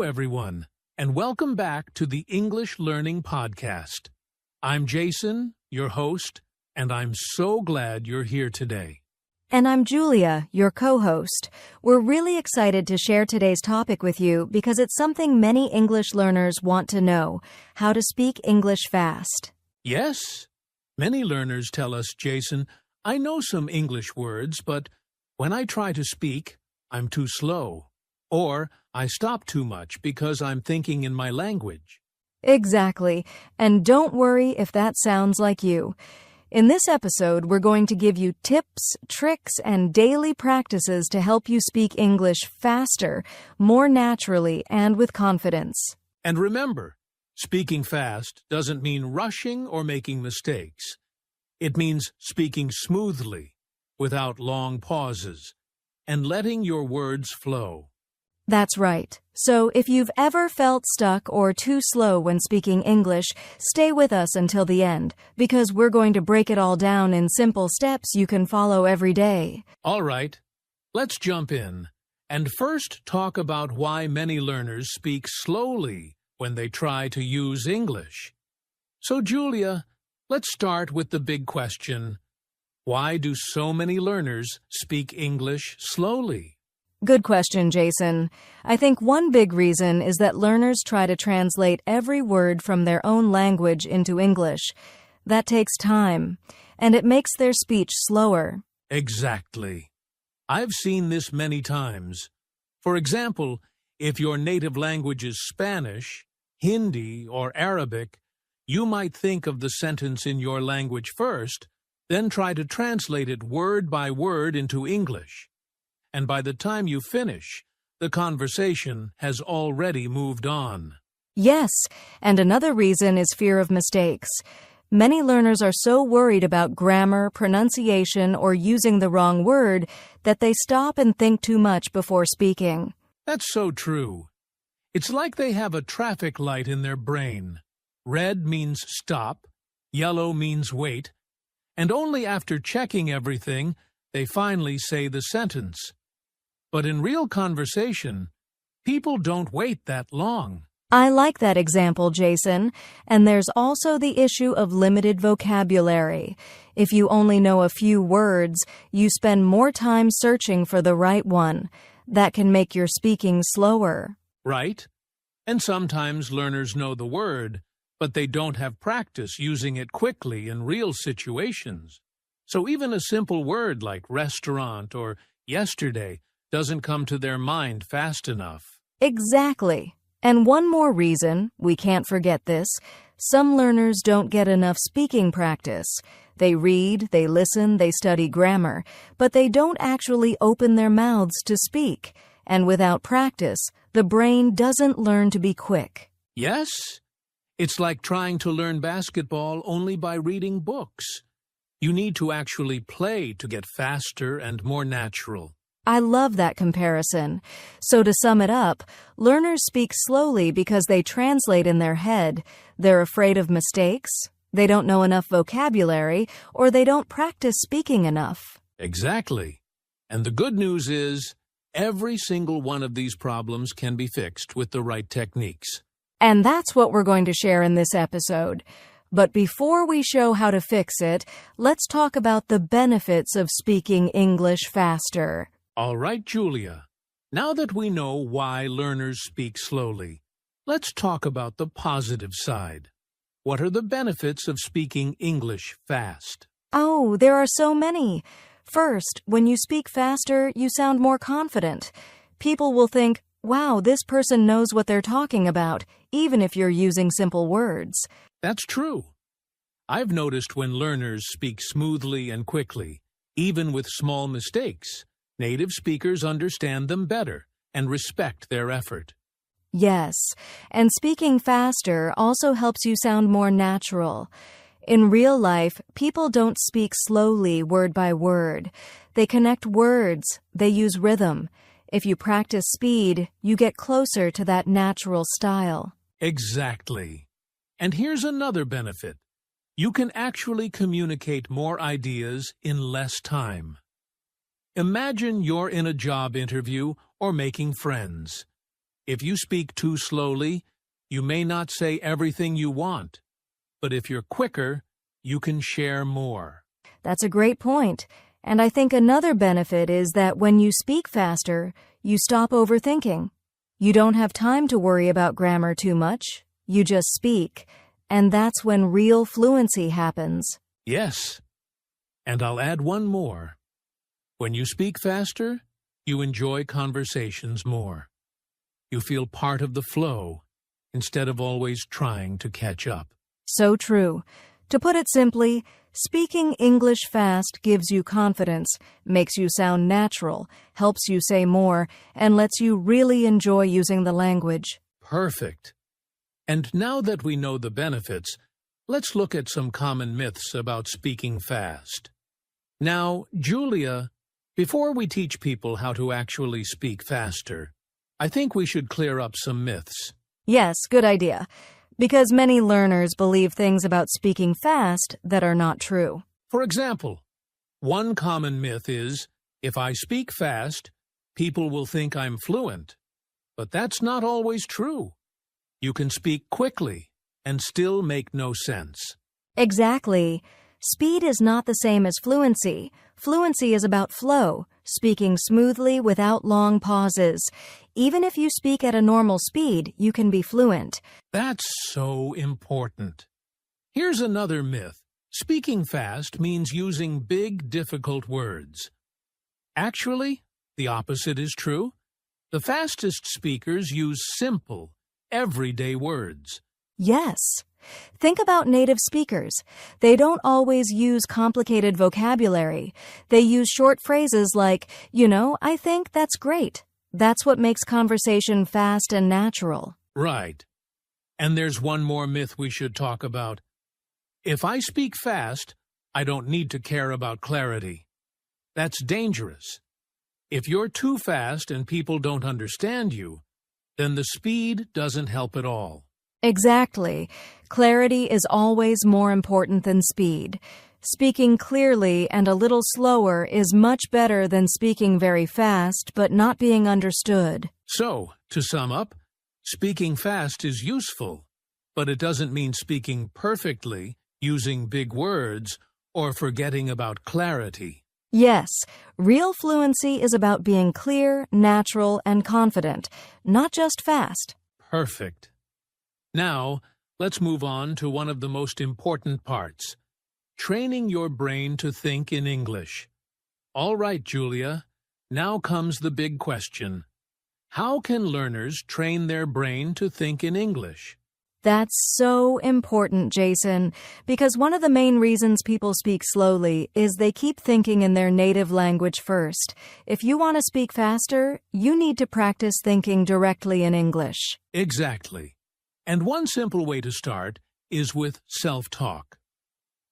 everyone, and welcome back to the English Learning Podcast. I'm Jason, your host, and I'm so glad you're here today. And I'm Julia, your co-host. We're really excited to share today's topic with you because it's something many English learners want to know: how to speak English fast. Yes, many learners tell us, Jason, I know some English words, but when I try to speak, I'm too slow. Or I stop too much because I'm thinking in my language. Exactly. And don't worry if that sounds like you. In this episode, we're going to give you tips, tricks, and daily practices to help you speak English faster, more naturally, and with confidence. And remember, speaking fast doesn't mean rushing or making mistakes. It means speaking smoothly, without long pauses, and letting your words flow. That's right. So if you've ever felt stuck or too slow when speaking English, stay with us until the end, because we're going to break it all down in simple steps you can follow every day. All right, let's jump in, and first talk about why many learners speak slowly when they try to use English. So, Julia, let's start with the big question. Why do so many learners speak English slowly? Good question, Jason. I think one big reason is that learners try to translate every word from their own language into English. That takes time, and it makes their speech slower. Exactly. I've seen this many times. For example, if your native language is Spanish, Hindi, or Arabic, you might think of the sentence in your language first, then try to translate it word by word into English. And by the time you finish, the conversation has already moved on. Yes, and another reason is fear of mistakes. Many learners are so worried about grammar, pronunciation, or using the wrong word that they stop and think too much before speaking. That's so true. It's like they have a traffic light in their brain. Red means stop, yellow means wait, and only after checking everything, they finally say the sentence. But in real conversation, people don't wait that long. I like that example, Jason. And there's also the issue of limited vocabulary. If you only know a few words, you spend more time searching for the right one. That can make your speaking slower. Right? And sometimes learners know the word, but they don't have practice using it quickly in real situations. So even a simple word like restaurant or yesterday doesn't come to their mind fast enough. Exactly. And one more reason, we can't forget this, some learners don't get enough speaking practice. They read, they listen, they study grammar, but they don't actually open their mouths to speak. And without practice, the brain doesn't learn to be quick. Yes, it's like trying to learn basketball only by reading books. You need to actually play to get faster and more natural. I love that comparison. So to sum it up, learners speak slowly because they translate in their head. They're afraid of mistakes, they don't know enough vocabulary, or they don't practice speaking enough. Exactly. And the good news is, every single one of these problems can be fixed with the right techniques. And that's what we're going to share in this episode. But before we show how to fix it, let's talk about the benefits of speaking English faster. All right, Julia. Now that we know why learners speak slowly, let's talk about the positive side. What are the benefits of speaking English fast? Oh, there are so many. First, when you speak faster, you sound more confident. People will think, wow, this person knows what they're talking about, even if you're using simple words. That's true. I've noticed when learners speak smoothly and quickly, even with small mistakes, native speakers understand them better and respect their effort. Yes, and speaking faster also helps you sound more natural. In real life, people don't speak slowly word by word. They connect words, they use rhythm. If you practice speed, you get closer to that natural style. Exactly. And here's another benefit. You can actually communicate more ideas in less time. Imagine you're in a job interview or making friends. If you speak too slowly, you may not say everything you want. But if you're quicker, you can share more. That's a great point. And I think another benefit is that when you speak faster, you stop overthinking. You don't have time to worry about grammar too much. You just speak. And that's when real fluency happens. Yes. And I'll add one more. When you speak faster, you enjoy conversations more. You feel part of the flow instead of always trying to catch up. So true. To put it simply, speaking English fast gives you confidence, makes you sound natural, helps you say more, and lets you really enjoy using the language. Perfect. And now that we know the benefits, let's look at some common myths about speaking fast. Now, Julia, before we teach people how to actually speak faster, I think we should clear up some myths. Yes, good idea. Because many learners believe things about speaking fast that are not true. For example, one common myth is, if I speak fast, people will think I'm fluent. But that's not always true. You can speak quickly and still make no sense. Exactly. Speed is not the same as fluency. Fluency is about flow, speaking smoothly without long pauses. Even if you speak at a normal speed, you can be fluent. That's so important. Here's another myth. Speaking fast means using big, difficult words. Actually, the opposite is true. The fastest speakers use simple, everyday words. Yes. Think about native speakers. They don't always use complicated vocabulary. They use short phrases like, I think that's great. That's what makes conversation fast and natural. Right. And there's one more myth we should talk about. If I speak fast, I don't need to care about clarity. That's dangerous. If you're too fast and people don't understand you, then the speed doesn't help at all. Exactly. Clarity is always more important than speed. Speaking clearly and a little slower is much better than speaking very fast but not being understood. So, to sum up, speaking fast is useful, but it doesn't mean speaking perfectly, using big words, or forgetting about clarity. Yes, real fluency is about being clear, natural, and confident, not just fast. Perfect. Now, let's move on to one of the most important parts, training your brain to think in English. All right, Julia, now comes the big question. How can learners train their brain to think in English? That's so important, Jason, because one of the main reasons people speak slowly is they keep thinking in their native language first. If you want to speak faster, you need to practice thinking directly in English. Exactly. And one simple way to start is with self-talk.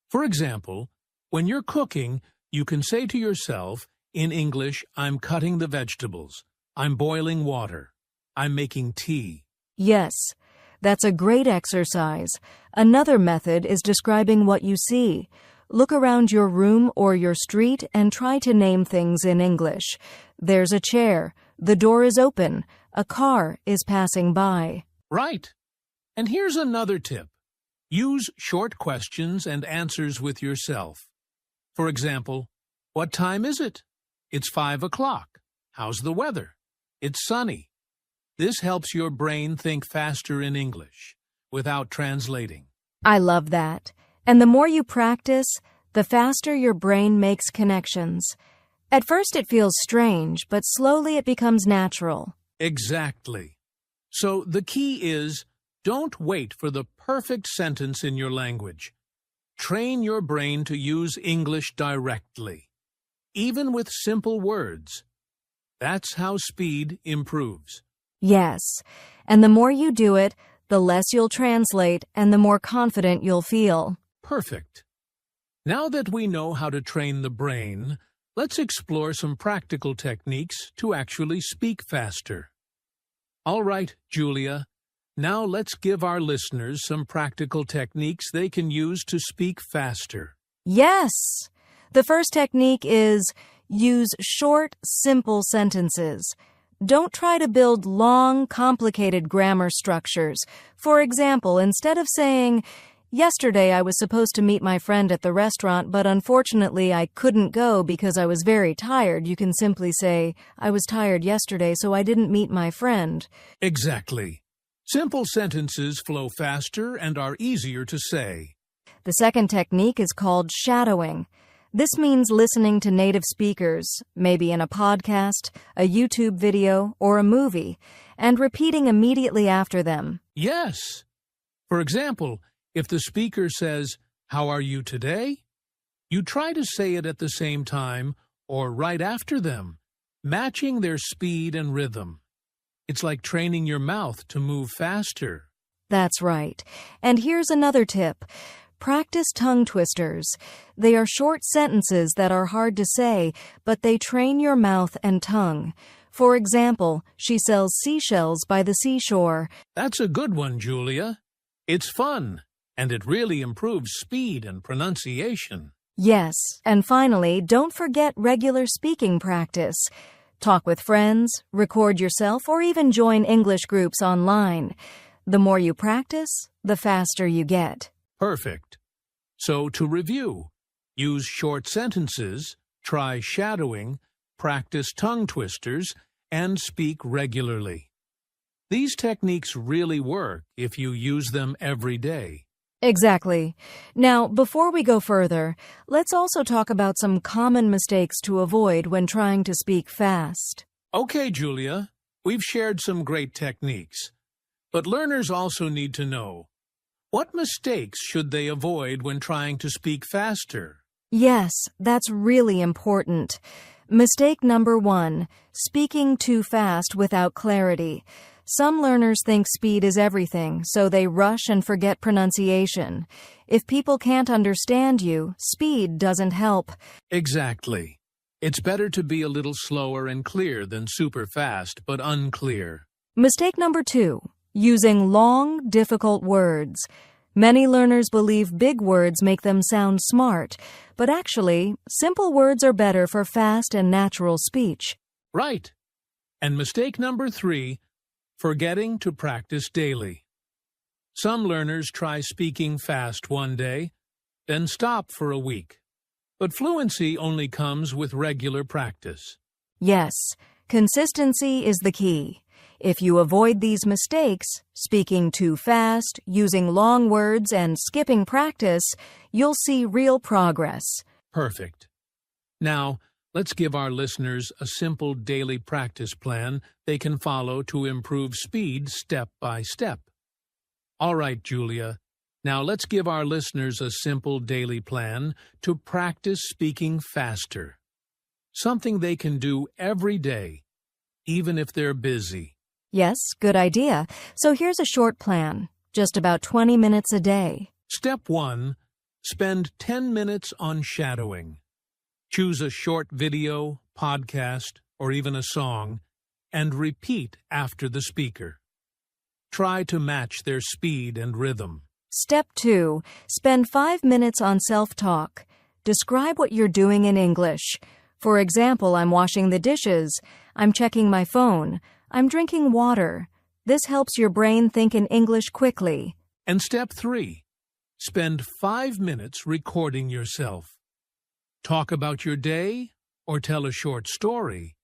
For example, when you're cooking, you can say to yourself, in English, I'm cutting the vegetables, I'm boiling water, I'm making tea. Yes, that's a great exercise. Another method is describing what you see. Look around your room or your street and try to name things in English. There's a chair, the door is open, a car is passing by. Right. And here's another tip. Use short questions and answers with yourself. For example, what time is it? It's 5 o'clock. How's the weather? It's sunny. This helps your brain think faster in English, without translating. I love that. And the more you practice, the faster your brain makes connections. At first it feels strange, but slowly it becomes natural. Exactly. So the key is, don't wait for the perfect sentence in your language. Train your brain to use English directly, even with simple words. That's how speed improves. Yes, and the more you do it, the less you'll translate and the more confident you'll feel. Perfect. Now that we know how to train the brain, let's explore some practical techniques to actually speak faster. All right, Julia. Now let's give our listeners some practical techniques they can use to speak faster. Yes! The first technique is use short, simple sentences. Don't try to build long, complicated grammar structures. For example, instead of saying, "Yesterday I was supposed to meet my friend at the restaurant, but unfortunately I couldn't go because I was very tired," you can simply say, "I was tired yesterday, so I didn't meet my friend." Exactly. Simple sentences flow faster and are easier to say. The second technique is called shadowing. This means listening to native speakers, maybe in a podcast, a YouTube video, or a movie, and repeating immediately after them. Yes. For example, if the speaker says, "How are you today?" you try to say it at the same time or right after them, matching their speed and rhythm. It's like training your mouth to move faster. That's right. And here's another tip. Practice tongue twisters. They are short sentences that are hard to say, but they train your mouth and tongue. For example, she sells seashells by the seashore. That's a good one, Julia. It's fun, and it really improves speed and pronunciation. Yes, and finally, don't forget regular speaking practice. Talk with friends, record yourself, or even join English groups online. The more you practice, the faster you get. Perfect. So to review, use short sentences, try shadowing, practice tongue twisters, and speak regularly. These techniques really work if you use them every day. Exactly. Now, before we go further, let's also talk about some common mistakes to avoid when trying to speak fast. Okay, Julia, we've shared some great techniques, but learners also need to know, what mistakes should they avoid when trying to speak faster? Yes, that's really important. Mistake number 1, speaking too fast without clarity. Some learners think speed is everything, so they rush and forget pronunciation. If people can't understand you, speed doesn't help. Exactly. It's better to be a little slower and clear than super fast but unclear. Mistake number 2, using long, difficult words. Many learners believe big words make them sound smart, but actually, simple words are better for fast and natural speech. Right. And mistake number 3, forgetting to practice daily. Some learners try speaking fast one day, then stop for a week. But fluency only comes with regular practice. Yes, consistency is the key. If you avoid these mistakes, speaking too fast, using long words, and skipping practice, you'll see real progress. Perfect. Now, let's give our listeners a simple daily practice plan they can follow to improve speed step by step. All right, Julia. Now let's give our listeners a simple daily plan to practice speaking faster. Something they can do every day, even if they're busy. Yes, good idea. So here's a short plan, just about 20 minutes a day. Step 1. Spend 10 minutes on shadowing. Choose a short video, podcast, or even a song, and repeat after the speaker. Try to match their speed and rhythm. Step 2. Spend 5 minutes on self-talk. Describe what you're doing in English. For example, I'm washing the dishes. I'm checking my phone. I'm drinking water. This helps your brain think in English quickly. And step 3. Spend 5 minutes recording yourself. Talk about your day or tell a short story.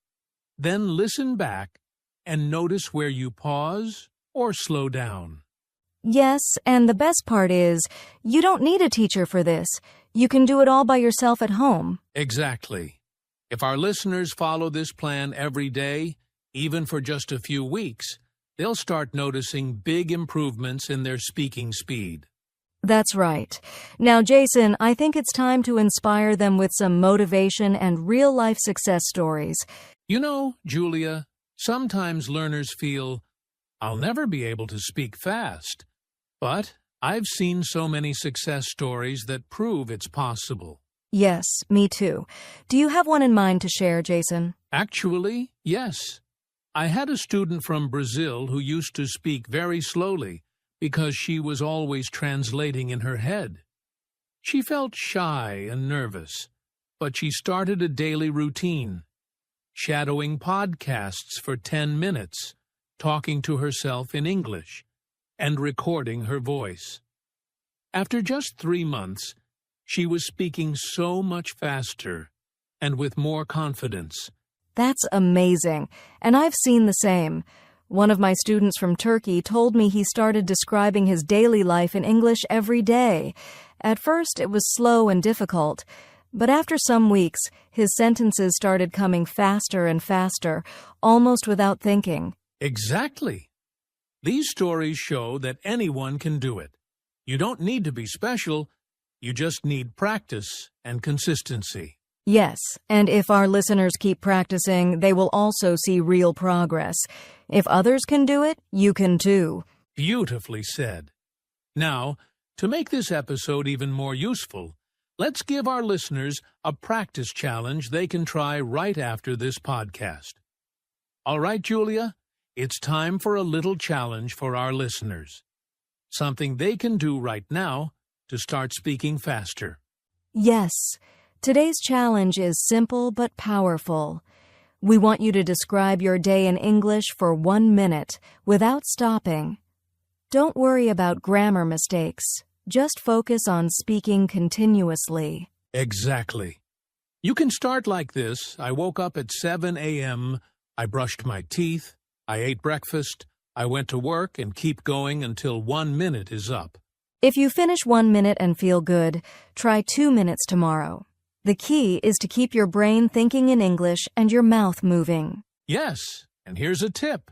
Then listen back and notice where you pause or slow down. Yes, and the best part is, you don't need a teacher for this. You can do it all by yourself at home. Exactly. If our listeners follow this plan every day, even for just a few weeks, they'll start noticing big improvements in their speaking speed. That's right. Now, Jason, I think it's time to inspire them with some motivation and real-life success stories. You know, Julia, sometimes learners feel, "I'll never be able to speak fast." But I've seen so many success stories that prove it's possible. Yes, me too. Do you have one in mind to share, Jason? Actually, yes. I had a student from Brazil who used to speak very slowly because she was always translating in her head. She felt shy and nervous, but she started a daily routine. shadowing podcasts for 10 minutes, talking to herself in English, and recording her voice. After just 3 months, she was speaking so much faster and with more confidence. That's amazing, and I've seen the same. One of my students from Turkey told me he started describing his daily life in English every day. At first, it was slow and difficult, but after some weeks, his sentences started coming faster and faster, almost without thinking. Exactly. These stories show that anyone can do it. You don't need to be special, you just need practice and consistency. Yes, and if our listeners keep practicing, they will also see real progress. If others can do it, you can too. Beautifully said. Now, to make this episode even more useful, let's give our listeners a practice challenge they can try right after this podcast. All right, Julia, it's time for a little challenge for our listeners. Something they can do right now to start speaking faster. Yes, today's challenge is simple but powerful. We want you to describe your day in English for 1 minute without stopping. Don't worry about grammar mistakes. Just focus on speaking continuously. Exactly. You can start like this. I woke up at 7 a.m., I brushed my teeth, I ate breakfast, I went to work, and keep going until 1 minute is up. If you finish 1 minute and feel good, try 2 minutes tomorrow. The key is to keep your brain thinking in English and your mouth moving. Yes, and here's a tip.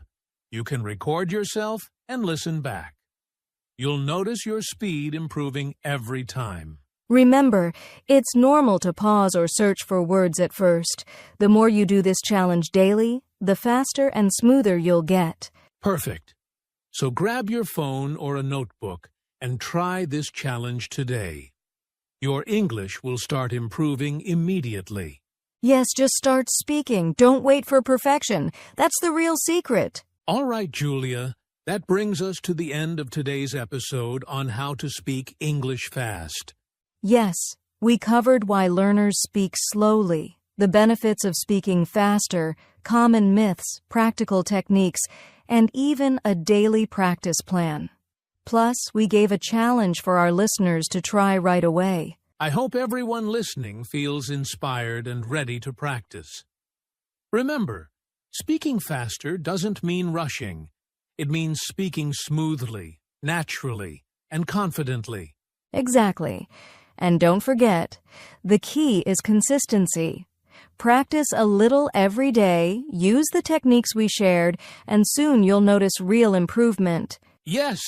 You can record yourself and listen back. You'll notice your speed improving every time. Remember, it's normal to pause or search for words at first. The more you do this challenge daily, the faster and smoother you'll get. Perfect. So grab your phone or a notebook and try this challenge today. Your English will start improving immediately. Yes, just start speaking. Don't wait for perfection. That's the real secret. All right, Julia. That brings us to the end of today's episode on how to speak English fast. Yes, we covered why learners speak slowly, the benefits of speaking faster, common myths, practical techniques, and even a daily practice plan. Plus, we gave a challenge for our listeners to try right away. I hope everyone listening feels inspired and ready to practice. Remember, speaking faster doesn't mean rushing. It means speaking smoothly, naturally, and confidently. Exactly. And don't forget, the key is consistency. Practice a little every day, use the techniques we shared, and soon you'll notice real improvement. Yes!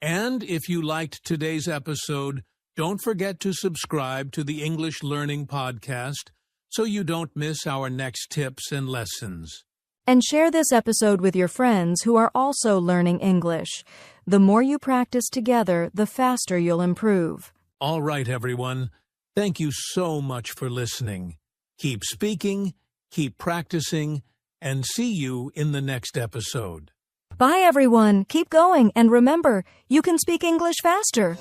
And if you liked today's episode, don't forget to subscribe to the English Learning Podcast so you don't miss our next tips and lessons. And share this episode with your friends who are also learning English. The more you practice together, the faster you'll improve. All right, everyone. Thank you so much for listening. Keep speaking, keep practicing, and see you in the next episode. Bye, everyone. Keep going, and remember, you can speak English faster.